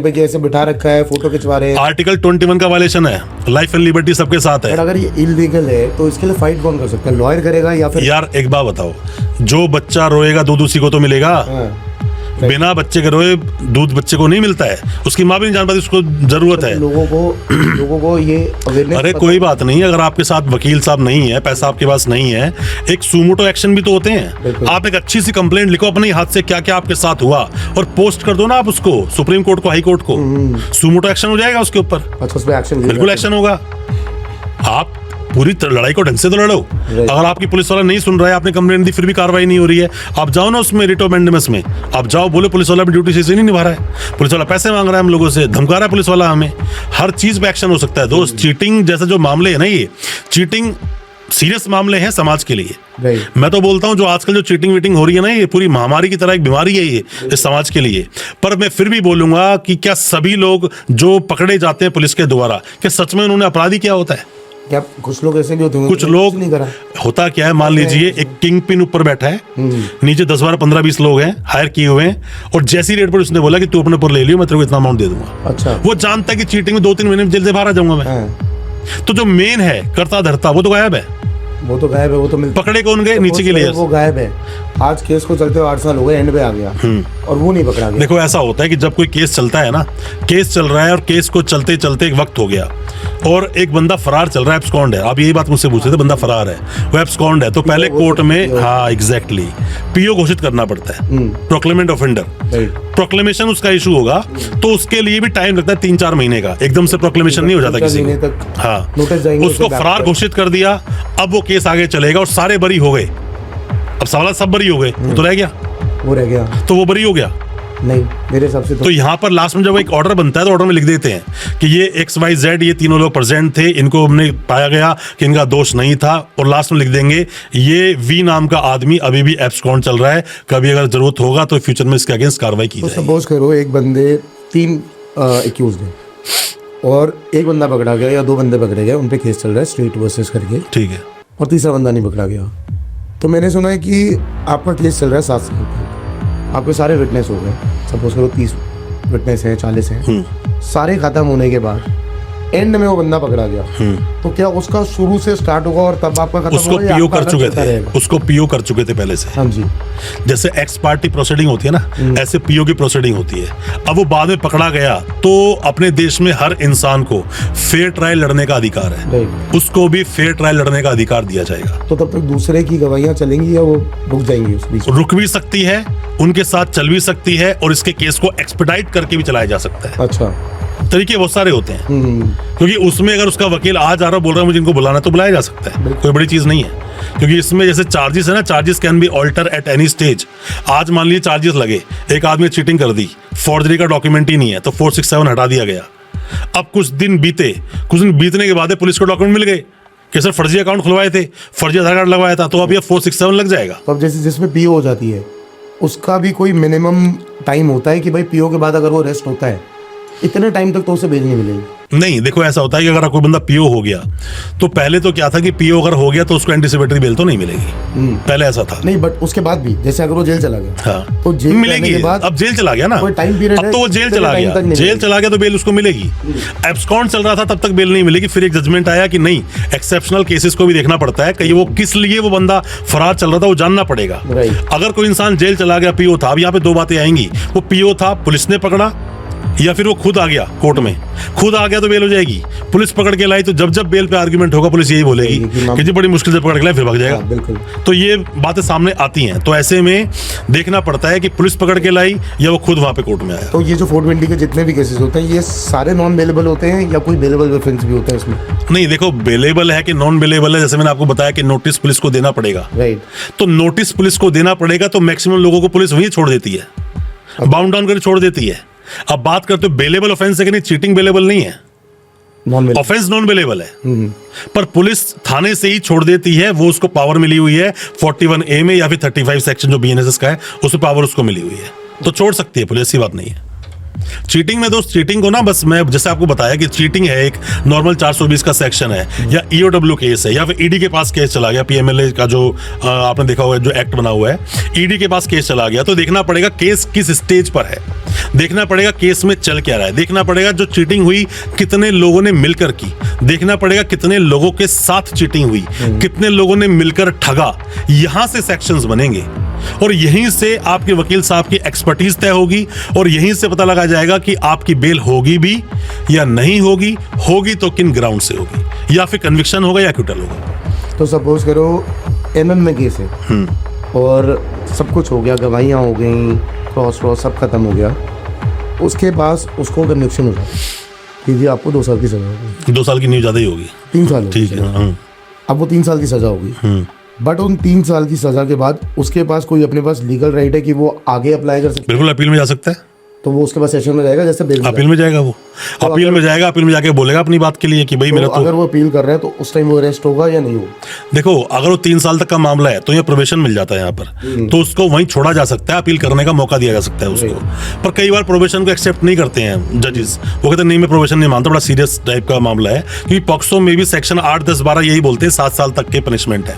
पे कैसे बिठा रखा है, फोटो खिंचवा रहे हैं। आर्टिकल 21 का वायलेशन है, लाइफ एंड लिबर्टी सबके साथ है। पर अगर ये इलीगल है तो इसके लिए फाइट कौन कर सकता है? लॉयर करेगा या फिर? यार एक बात बताओ, जो बच्चा रोएगा दूध उसी को तो मिलेगा। बिना बच्चे के रोए दूध बच्चे को नहीं मिलता है, उसकी माँ भी नहीं जान पाती, उसको जरूरत है। लोगों को ये अवेयरनेस। अरे कोई बात नहीं, अगर आपके साथ वकील साहब नहीं है, पैसा आपके पास नहीं है, एक सुमोटो एक्शन भी तो होते हैं। आप एक अच्छी सी कंप्लेंट लिखो अपने हाथ से, क्या क्या आपके साथ हुआ, और पोस्ट कर दो ना आप उसको सुप्रीम कोर्ट को, हाई कोर्ट को। सुमोटो एक्शन हो जाएगा उसके ऊपर। अच्छा, उस पे एक्शन? बिल्कुल एक्शन होगा। आप पूरी लड़ाई को ढंग से तो लड़ो। अगर आपकी पुलिस वाला नहीं सुन रहा है, आपने कंप्लेंट दी फिर भी कार्रवाई नहीं हो रही है, आप जाओ ना उसमें रिट ऑफ मैंडेमस में, आप जाओ, बोले पुलिस वाला अपनी ड्यूटी सही से नहीं निभा रहा है, पुलिस वाला पैसे मांग रहा है हम लोगों से, धमका रहा है पुलिस वाला हमें। हर चीज पे एक्शन हो सकता है दोस्त। चीटिंग जैसे जो मामले है ना, ये चीटिंग सीरियस मामले हैं समाज के लिए। मैं तो बोलता हूं जो आजकल जो चीटिंग वीटिंग हो रही है ना, ये पूरी महामारी की तरह एक बीमारी है ये इस समाज के लिए। पर मैं फिर भी बोलूंगा कि क्या सभी लोग जो पकड़े जाते हैं पुलिस के द्वारा, क्या सच में उन्होंने अपराधी किया होता है? क्या कुछ लोग ऐसे भी होते हैं, कुछ लोग नहीं करा। होता क्या है, मान लीजिए एक किंग पिन ऊपर बैठा है, नीचे 10 12 15 20 लोग हैं हायर किए हुए हैं, और जैसी रेट पर उसने बोला कि तू अपने ऊपर ले लियो, मैं तेरे को इतना अमाउंट दे दूंगा। अच्छा। वो जानता है कि चीटिंग में 2-3 महीने में जेल से बाहर आ जाऊंगा मैं। तो जो मेन है करता धरता, वो तो गायब है। वो तो गायब है, वो तो पकड़े कौन गए? नीचे के लिए वो गायब है। आज केस को चलते हुए 8 साल हो गए, एंड पे आ गया और वो नहीं पकड़ा गया। देखो ऐसा होता है कि जब कोई केस चलता है ना, केस चल रहा है और केस को चलते चलते एक वक्त हो गया और एक बंदा फरार चल रहा है, एब्सकॉन्ड है। आप यही बात मुझसे पूछ रहे थे, बंदा फरार है, वो एब्सकॉन्ड है, तो पहले कोर्ट में, हाँ एग्जैक्टली, पीओ घोषित करना पड़ता है, प्रोक्लेमेंट ऑफेंडर। प्रोक्लेमेशन उसका इशू होगा तो उसके लिए भी टाइम लगता है 3-4 महीने का, एकदम से प्रोक्लेमेशन नहीं हो जाता किसी को। हाँ, उसको फरार घोषित कर दिया, अब वो केस आगे चलेगा और सारे बरी हो गए। अब सवाल सब बरी हो गए, तो रह गया, वो रह गया, तो वो बरी हो गया नहीं मेरे हिसाब से। तो यहाँ पर लास्ट में जब एक ऑर्डर बनता है तो ऑर्डर में लिख देते हैं कि ये XYZ, ये तीनों लोग प्रेजेंट थे, इनको हमने पाया गया कि इनका दोष नहीं था, और लास्ट में लिख देंगे ये V नाम का आदमी अभी भी एब्सकॉन्ड चल रहा है, कभी अगर जरूरत होगा तो फ्यूचर में इसके अगेंस्ट कार्रवाई की जाएगी। सपोज करो एक बंदे 3 एक्यूज्ड हैं और एक बंदा पकड़ा गया या 2 बंदे पकड़े गए, उन पे केस चल रहा है स्ट्रीट वर्सेस करके, ठीक है, और तीसरा बंदा नहीं पकड़ा गया। तो मैंने सुना है कि आपका केस चल रहा है 7 साल तक, आपके सारे विटनेस हो गए, सपोज करो 30 विटनेस हैं, 40 हैं, सारे खत्म होने के बाद एंड में वो बंदा पकड़ा गया, तो क्या उसका शुरू से स्टार्ट होगा और तब आपका खत्म उसको होगा? पीओ कर चुके थे, उसको पीओ कर चुके थे पहले से। हाँ जी। जैसे एक्स पार्टी प्रोसीडिंग होती है ना, ऐसे पीओ की प्रोसीडिंग होती है। अब वो बाद में पकड़ा गया तो अपने देश में हर इंसान को फेयर ट्रायल लड़ने का अधिकार है, उसको भी फेयर ट्रायल लड़ने का अधिकार दिया जाएगा। तो तब तक दूसरे की गवाहियां चलेंगी या वो रुक जाएंगी? उस बीच रुक भी सकती है, उनके साथ चल भी सकती है, और इसके केस को एक्सपेडाइट करके भी चलाया जा सकता है। अच्छा, तरीके बहुत सारे होते हैं, क्योंकि उसमें अगर उसका वकील आज आ रहा बोल रहा है मुझे इनको बुलाना, तो बुलाया जा सकता है, कोई बड़ी चीज नहीं है। क्योंकि इसमें जैसे चार्जेस है ना, charges can be alter at any stage. आज मान लीजिए चार्जेस लगे, एक आदमी चीटिंग कर दी, फॉर्जरी का डॉक्यूमेंट ही नहीं है, तो 467 हटा दिया गया। अब कुछ दिन बीतने के बाद पुलिस को डॉक्यूमेंट मिल गए कि सर फर्जी अकाउंट खुलवाए थे, फर्जी आधार कार्ड लगवाया था, तो अब ये 467 लग जाएगा। तो अब जैसे जिसमें पीओ हो जाती है उसका भी कोई मिनिमम टाइम होता है कि भाई पीओ के बाद अगर वो अरेस्ट होता है इतने टाइम तक तो उसे बेल नहीं मिलेगी? नहीं, देखो ऐसा होता है कि अगर कोई बंदा पीओ हो गया तो पहले तो क्या था कि पीओ अगर हो गया तो उसको एंटीसिपेटरी बेल तो नहीं मिलेगी, पहले ऐसा था। नहीं, बट उसके बाद भी जैसे अगर वो जेल चला गया, हाँ, तो जेल मिलेगी। के बाद अब जेल चला गया ना, कोई टाइम पीरियड अब तो वो जेल चला गया तो बेल उसको मिलेगी। एब्सकॉन्ड चल रहा था तब तक बेल नहीं मिलेगी। फिर एक जजमेंट आया कि नहीं, एक्सेप्शनल केसेस को भी देखना पड़ता है कि वो किस लिए वो बंदा फरार चल रहा था, वो जानना पड़ेगा। अगर कोई इंसान जेल चला गया, पीओ था, अब यहाँ पे 2 बातें आएंगी, वो पीओ था, पुलिस ने पकड़ा, या फिर वो खुद आ गया कोर्ट में, खुद आ गया तो बेल हो जाएगी। पुलिस पकड़ के लाई तो जब बेल पे आर्गुमेंट होगा पुलिस यही बोलेगी कि जी बड़ी मुश्किल से पकड़ के लाई, फिर भाग जाएगा। बिल्कुल। तो ये बातें सामने आती हैं, तो ऐसे में देखना पड़ता है कि पुलिस पकड़ के लाई या वो खुद वहां पे कोर्ट में आया। तो ये जो 420 के जितने भी केसेस होते हैं ये सारे नॉन बेलेबल होते हैं या कोई बेलेबल ऑफेंस भी होता है इसमें? नहीं, देखो बेलेबल है कि नॉन बेलेबल है, जैसे मैंने आपको बताया कि नोटिस पुलिस को देना पड़ेगा, राइट। तो नोटिस पुलिस को देना पड़ेगा, तो मैक्सिमम लोगों को पुलिस वहीं छोड़ देती है, बाउंड डाउन करके छोड़ देती है। अब बात करते हो बेलेबल ऑफेंस है कि नहीं, चीटिंग बेलेबल नहीं है, ऑफेंस नॉन बेलेबल है, पर पुलिस थाने से ही छोड़ देती है। वो उसको पावर मिली हुई है 41A में या फिर 35 सेक्शन जो BNSS का है, उसमें पावर उसको मिली हुई है, तो छोड़ सकती है पुलिस, ऐसी बात नहीं है। चीटिंग में दोस्त, चीटिंग को ना बस मैं जैसे आपको बताया कि चीटिंग है एक नॉर्मल 420 का सेक्शन है, या ईओडब्ल्यू केस है, या फिर ईडी के पास केस चला गया, पीएमएलए का जो आपने देखा हुआ है जो एक्ट बना हुआ है, ईडी के पास केस चला गया, तो देखना पड़ेगा केस किस स्टेज पर है, देखना पड़ेगा केस में चल क्या रहा है, देखना पड़ेगा जो चीटिंग हुई कितने लोगों ने मिलकर की, देखना पड़ेगा कितने लोगों के साथ चीटिंग हुई, कितने लोगों ने मिलकर ठगा। यहां से सेक्शंस बनेंगे और यहीं से आपके वकील साहब की एक्सपर्टीज तय होगी और यहीं से पता लगा जाएगा कि आपकी बेल होगी भी या नहीं होगी, होगी तो किन ग्राउंड से होगी, या फिर कन्विक्शन होगा या एक्विटल होगा। तो सपोज करो एमएम में केस है और सब कुछ हो गया, गवाहियाँ हो गई, क्रॉस सब खत्म हो गया, उसके पास उसको कन्विक्शन हो जाए कि जी आपको 2 साल की सजा होगी, 2 साल की नहीं ज्यादा ही होगी, 3 साल, ठीक है। अब वो 3 साल की सजा होगी, बट उन 3 साल की सजा के बाद उसके पास कोई अपने पास लीगल राइट है कि वो आगे अप्लाई कर सकता है। बिल्कुल अपील में जा सकता है, तो वो उसके पास सेशन में जाएगा, जैसे अपील में जाएगा, वो अपील में जाएगा, अपील में जाके बोलेगा अपनी बात के लिए कि भाई मेरा तो अगर वो अपील कर रहे हैं तो उस टाइम वो अरेस्ट होगा या नहीं होगा। देखो अगर वो 3 साल तक का मामला है तो ये प्रोबेशन मिल जाता है यहाँ पर, तो उसको वहीं छोड़ा जा सकता है, अपील करने का मौका दिया जा सकता है उसको। पर कई बार प्रोबेशन को एक्सेप्ट नहीं करते हैं जजेस, वो कहते हैं नहीं मैं प्रोबेशन नहीं मानता, बड़ा सीरियस टाइप का मामला है, क्योंकि पॉक्सो में भी सेक्शन 8, 10, 12 यही बोलते हैं 7 साल तक के पनिशमेंट है,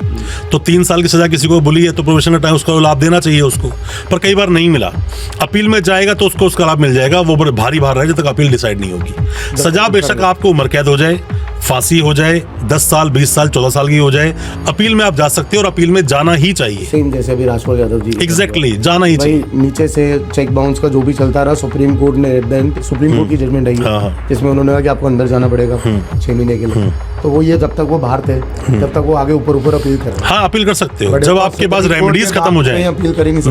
तो 3 साल की सजा किसी को बोली है तो प्रोबेशन का टाइम उसको लाभ देना चाहिए उसको, पर कई बार नहीं मिला, अपील में जाएगा तो उसको उसका लाभ मिल जाएगा, वो बड़े भारी भार रहे जब तक अपील डिसाइड नहीं होगी। सजा बेशक आपको उम्र कैद हो जाए, फांसी हो जाए, 10 साल, 20 साल, 14 साल की हो जाए, अपील में आप जा सकते हो और अपील में जाना ही चाहिए। सेम जैसे अभी राजपाल यादव जी एग्जैक्टली जाना ही चाहिए। नीचे से चेक बाउंस का जो भी चलता रहा, सुप्रीम कोर्ट ने सुप्रीम कोर्ट की जजमेंट आई है जिसमें उन्होंने कहा कि आपको अंदर जाना पड़ेगा 6 महीने के लिए, तो वो ये जब तक वो बाहर थे तब तक वो आगे ऊपर अपील कर रहे हैं। हाँ अपील कर सकते हो, जब आपके पास रेमेडीज खत्म हो जाए, अपील करेंगे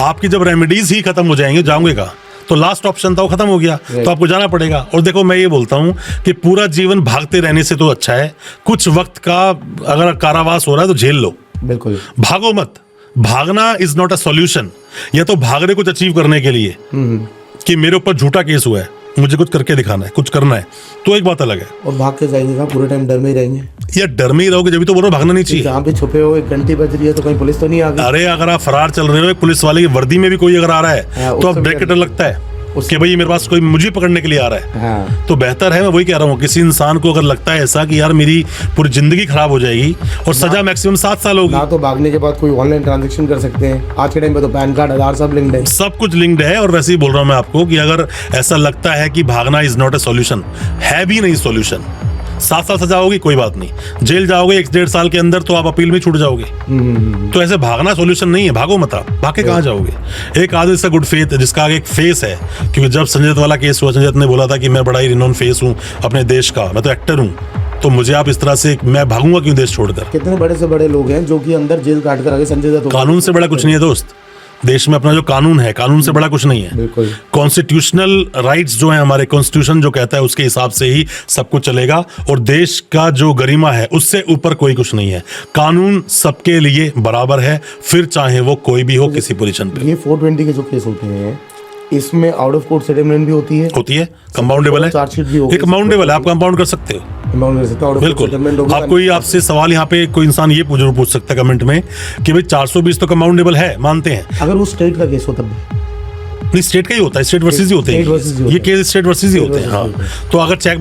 आपकी जब रेमेडीज ही खत्म हो जाएंगे, जाओगे का तो लास्ट ऑप्शन था वो खत्म हो गया, तो आपको जाना पड़ेगा। और देखो मैं ये बोलता हूँ कि पूरा जीवन भागते रहने से तो अच्छा है कुछ वक्त का अगर कारावास हो रहा है तो झेल लो, बिल्कुल भागो मत, भागना इज नॉट अ सॉल्यूशन। या तो भाग रहे कुछ अचीव करने के लिए कि मेरे ऊपर झूठा केस हुआ है, मुझे कुछ करके दिखाना है, कुछ करना है, तो एक बात अलग है, और भाग के जाएंगे पूरे टाइम डर में ही रहेंगे, या डर में ही रहोगे जब भी तो बोलो भागना नहीं चाहिए। जहाँ पे छुपे हो, एक घंटी बज रही है तो कहीं पुलिस तो नहीं आ गई। अरे अगर आप फरार चल रहे हो, एक पुलिस वाले की वर्दी में भी कोई अगर आ रहा है तो आप ब्रेक डर लगता है कि भाई मेरे पास कोई मुझे पकड़ने के लिए आ रहा है। तो बेहतर है, मैं वही कह रहा हूँ, किसी इंसान को अगर लगता है ऐसा कि यार मेरी पूरी जिंदगी खराब हो जाएगी और सजा मैक्सिमम 7 साल होगी, ना तो भागने के बाद कोई ऑनलाइन ट्रांजैक्शन कर सकते हैं, आज के टाइम पे तो पैन कार्ड, आधार सब लिंक्ड है, सब कुछ लिंक्ड है। और वैसे ही बोल रहा हूँ मैं आपको कि अगर ऐसा लगता है कि भागना इज नॉट अ सॉल्यूशन, है भी नहीं सॉल्यूशन, 7 साल सजा होगी कोई बात नहीं, जेल जाओगे 1-1.5 साल के अंदर तो आप अपील में छूट जाओगे। तो ऐसे भागना सॉल्यूशन नहीं है, भागो मत, आप भाग के कहाँ जाओगे। एक आदमी से गुड फेथ जिसका आगे एक फेस है, क्योंकि जब संजय दत्त वाला केस हुआ, संजय दत्त ने बोला था कि मैं बड़ा ही रिनोन फेस हूँ अपने देश का, मैं तो एक्टर हूँ, तो मुझे आप इस तरह से, मैं भागूंगा क्यों देश छोड़कर। कितने बड़े से बड़े लोग हैं जो कि अंदर जेल काट कर आगे, संजय दत्त कानून से बड़ा कुछ नहीं है दोस्त, देश में अपना जो कानून है, कानून से बड़ा कुछ नहीं है। कॉन्स्टिट्यूशनल राइट्स जो है हमारे, कॉन्स्टिट्यूशन जो कहता है उसके हिसाब से ही सब कुछ चलेगा, और देश का जो गरिमा है उससे ऊपर कोई कुछ नहीं है। कानून सबके लिए बराबर है, फिर चाहे वो कोई भी हो किसी पोजीशन पे। ये 420 के जो केस होते हैं इसमें आउट ऑफ कोर्ट सेटलमेंट भी होती है, कंपाउंडेबल है, चार्जशीट भी होगी, कंपाउंडेबल है, आप कंपाउंड कर सकते हो, बिल्कुल। आप कोई आपसे सवाल यहाँ पे कोई इंसान ये पूछ सकता है कमेंट में कि भाई 420 तो कंपाउंडेबल है, मानते हैं, अगर वो स्टेट का केस हो तब नहीं, स्टेट का ही होता है, स्टेट वर्सेस ही होते हैं ये केस, स्टेट वर्सेस ही होते हैं। हाँ, तो अगर चेक